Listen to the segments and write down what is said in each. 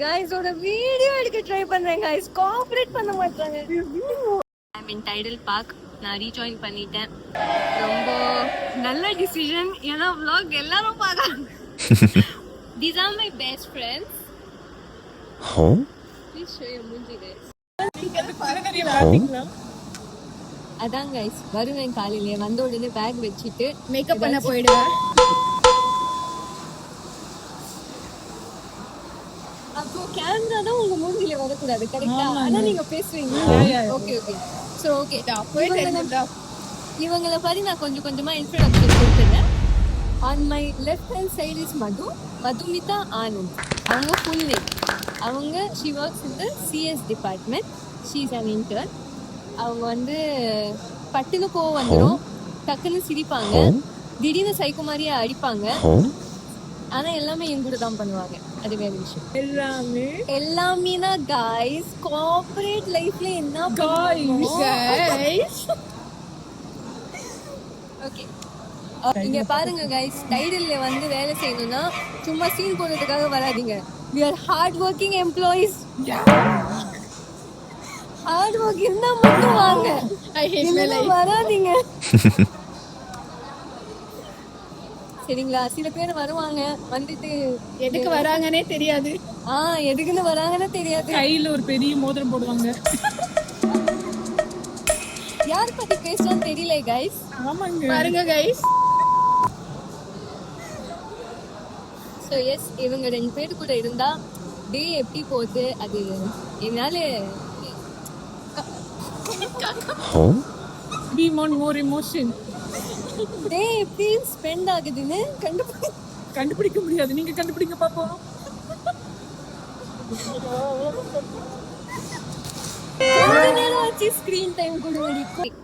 Guys ஒரு video எடுக்க try பண்றேன் गाइस கோஆபரேட் பண்ண மாட்டாங்க. ஐ மீன் டைடல் பார்க் நான் ரீஜாயின் பண்ணிட்டேன். ரொம்ப நல்ல டிசிஷன். ஏன்னா vlog எல்லாரும் பார்க்கறாங்க. These are my best friends. Please show your மூஞ்சி guys. அதான் guys வருவேன் காலையில வந்த உடனே பேக் வச்சிட்டு மேக்கப் பண்ண போயிடுவேன். அப்போ கேமரா தான் உங்க மூஞ்சில வரக்கூடாது கரெக்ட்டா? ஆனா நீங்க பேசுவீங்க. ஓகே ஓகே சோ ஓகே இவங்கள பத்தி நான் கொஞ்சம் கொஞ்சமா இன்ட்ரோடக்ஷன் கொடுத்துறேன். On my left hand side is Madhumita Anand. அவங்க full name. அவங்க she works in the CS department. She is an intern. அவங்க வந்து பட்டுன்னு கோவம் வந்துடும், டக்குன்னு சிரிப்பாங்க, திடீர்னு சைக்கோ மாதிரியே அடிப்பாங்க. ஆனா எல்லாமே என் கூட தான் பண்ணுவாங்க. அது வேற விஷயம். எல்லாமேனா गाइस கார்ப்பரேட் லைஃப்ல என்ன गाइस ஓகே இங்க பாருங்க गाइस டைடல்ல வந்து வேலை செய்யணும்னா சும்மா சீன் போடுறதுக்காக வராதீங்க. we are hard working employees. Hard work இருந்தா மட்டும் வாங்க. I hate my life. வராதீங்க சரிங்களா? சில பேர் வருவாங்க, வந்துட்டு எதுக்கு வராங்கன்னே தெரியாது. எதுக்குன்னு வராங்கன்னு தெரியாது. கையில ஒரு பெரிய மோதிரம் போடுவாங்க. யார் பத்தி பேசலாம் தெரியல गाइस. ஆமாங்க பாருங்க गाइस. சோ எஸ் இவங்க ரெண்டு பேர் கூட இருந்தா டே எப்படி போகுது அது என்னால be more emotion. டே எப்படி ஸ்பெண்ட் ஆகுதுன்னு கண்டுபிடிக்க முடியாது. நீங்க கண்டுபிடிங்க பாப்போம். கொஞ்ச நேரம் ஆச்சு ஸ்கிரீன் டைம் கூட முடிக்கும்.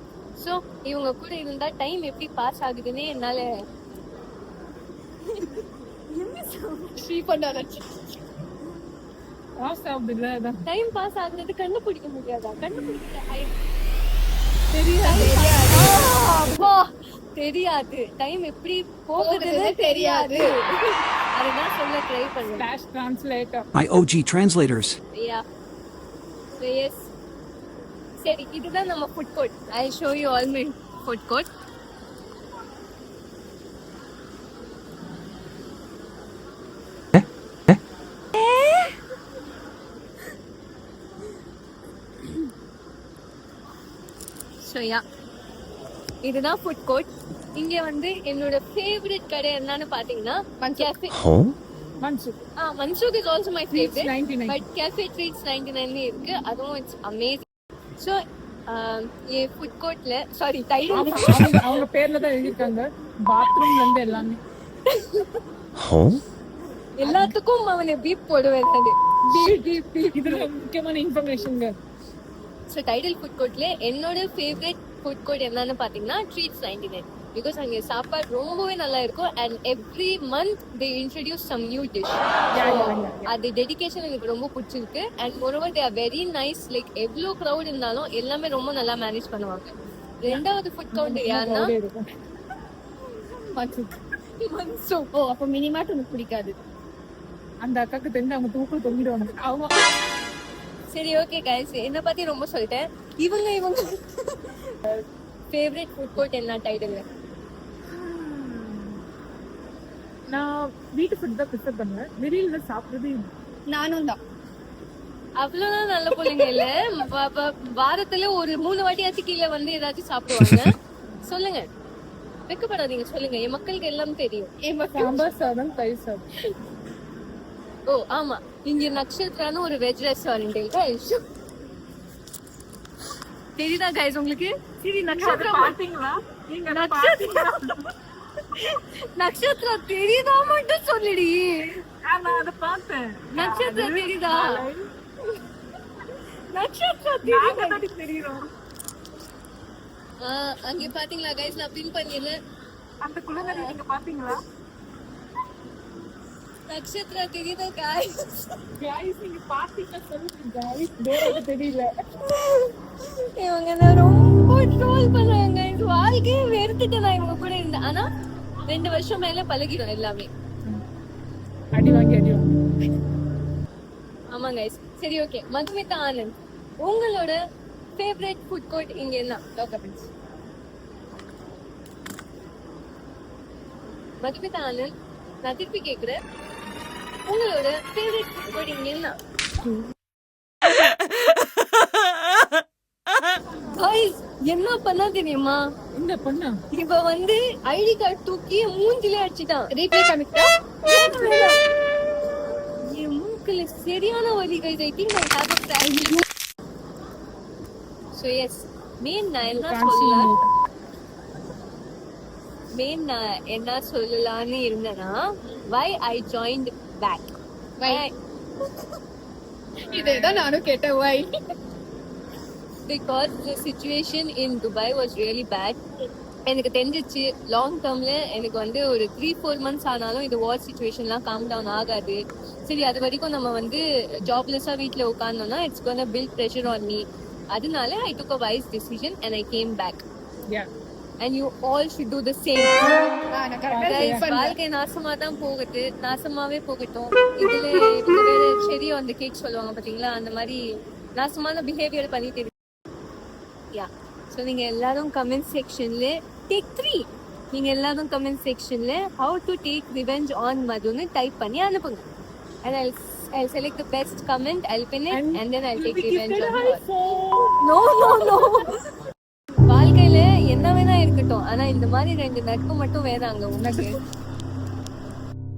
சோ இவங்க கூட இருந்தா டைம் எப்படி பாஸ் ஆகுதுன்னு என்னால டைம் பாஸ் ஆகுறது கண்டுபிடிக்க முடியாதா? தெரியாது. டைம் எப்படி போகுதுன்னு தெரியாது. அதுதான் சொல்ல ட்ரை பண்ணுங்க. Flash translator. My OG translators. Yeah. So yes. சரி இதுதான் நம்ம food court. I show you all my food court. So yeah. இதுதான் ஃபுட் கோர்ட். இங்க வந்து என்னோட ஃபேவரட் கடை என்னன்னு பாத்தீங்கன்னா cafe Mansukh is also my favourite. But cafe treats 99 இருக்கு. அதுவும் இட்ஸ் அமேசிங். சோ ये ஃபுட் கோர்ட்ல சாரி டைட்டில் அவங்க பேர்ல தான் எழுதிருக்காங்க. பாத்ரூம்ல இருந்து எல்லாமே எல்லாத்துக்கும் அவனே பீப் போடுவேன். இது முக்கியமான இன்ஃபர்மேஷன்ங்க. சோ டைட்டில் ஃபுட் கோர்ட்ல என்னோட ஃபேவரட் ஃபுட் கோர்ட் என்னன்னு பாத்தீங்கன்னா ட்ரீட்ஸ் 99 பிகாஸ் அங்க சாப்பாடு ரொம்பவே நல்லா இருக்கும். And every month they introduce some new dish. அது டெடிகேஷன் எனக்கு ரொம்ப பிடிச்சிருக்கு. And moreover they are very nice. Like எவ்வளோ க்ரௌட் இருந்தாலும் எல்லாமே ரொம்ப நல்லா மேனேஜ் பண்ணுவாங்க. ரெண்டாவது ஃபுட் கவுண்டர் யாருன்னா மன்சூக். அப்போ மினிமாட் உனக்கு பிடிக்காது. அந்த அக்காக்கு தெரிஞ்சு அவங்க தூக்கில் தொங்கிடுவாங்க. அவங்க சரி ஓகே गाइस என்ன பத்தி ரொம்ப சொல்லிட்டேன். இவங்க ஃபேவரட் ஃபுட் கோர்ட் என்ன டைட்டில்? நான் வீட்டு ஃபுட் தான் ப்ரிஃபர் பண்ணுவேன். வெளியில சாப்பிடுறது நானும் தான். அவ்வளவுதான் நல்ல பிள்ளைங்க இல்ல. வாரத்துல ஒரு 3 வாட்டியாச்சும் கீழே வந்து ஏதாச்சும் சாப்பிடுவாங்க. சொல்லுங்க, வெக்கப்படாதீங்க, சொல்லுங்க. என் மக்களுக்கு எல்லாம் தெரியும். சாம்பார் சாதம், தயிர் சாதம். ஓ ஆமா, இங்க நக்ஷத்ரான்னு ஒரு வெஜ் ரெஸ்டாரண்ட் இருக்கு. தெரியுதா गाइस உங்களுக்கு? சரி நக்ஷத்ரா பாத்தீங்களா? நீங்க நக்ஷத்ரா தெரியுதா மட்டும் சொல்லுடி. நான் அத பார்த்தேன். நக்ஷத்ரா தெரியுதா? நக்ஷத்ரா தெரியுதா? அங்க பாத்தீங்களா गाइस? நான் பின் பண்ணிரேன். அந்த குளங்கரை நீங்க பாத்தீங்களா? நக்ஷத்ரா தெரியுதா गाइस? நீங்க பாத்தீங்களா சொல்லுங்க गाइस. வேற தெரியல. இவங்க நான் ரொம்ப ட்ரோல் பண்றாங்க. இந்த வாழ்க்கையே வெறுத்துட்டு நான் இவங்க கூட இருந்தேன். ஆனா 2 வருஷம் மேல பழகிடும் எல்லாமே. அடி வாங்கி கமான் கைஸ். சரி ஓகே, மதுமிதா ஆனந்த், உங்களோட ஃபேவரட் ஃபுட் கோர்ட் இங்க என்ன? லோக்கல்ஸ். மதுமிதா ஆனந்த், நான் திருப்பி கேக்குறேன், உங்களோட ஃபேவரட் ஃபுட் கோர்ட் இங்க என்ன? Guys, என்ன பண்ணா தெரியுமா? என்ன பண்ணா? இவ வந்து ஐடி கார்டு தூக்கி மூஞ்சிலே அடிச்சிட்டான். ரீப்ளே காமிக்கட்டா? என் மூக்குல சரியான வலி guys. I think I have a fracture. So yes, நான் என்ன சொல்லலாம்னு இருந்தேன்னா, why I joined back. இதான் நானும் கேட்டேன். why? Because the situation in Dubai was really bad. எனக்கு தெரிஞ்சிச்சு லாங் டேர்ம்ல எனக்கு வந்து ஒரு 3-4 months ஆனாலும் இந்த வார் சிச்சுவேஷன்லாம் காம் டவுன் ஆகாது. சரி, அது வரைக்கும் நம்ம வந்து ஜாப்லெஸ்ஸா வீட்டில் உட்கார்ந்தோம்னா it's gonna build pressure on me. அதனால I took a wise decision and I came back. And you all should do the same. வாழ்க்கை நாசமா தான் போகுது, நாசமாவே போகட்டும். இதுல இவங்க வேற செடியோ அந்த கேக் சொல்லுவாங்க பாத்தீங்களா, அந்த மாதிரி நாசமான பிஹேவியர் பண்ணிட்டு. ஸோ நீங்க எல்லாரும் கமெண்ட் செக்ஷன்ல டேக் 3, நீங்க எல்லாரும் கமெண்ட் செக்ஷன்ல how to take revenge on மதுன்னு டைப் பண்ணி அனுப்புங்க. And I'll select the best comment, I'll pin it, and then I'll take revenge on her. No. வாழ்க்கையில என்ன வேணா இருக்கட்டும், ஆனா இந்த மாதிரி 2 நட்பு மட்டும் வேணாங்க உனக்கு.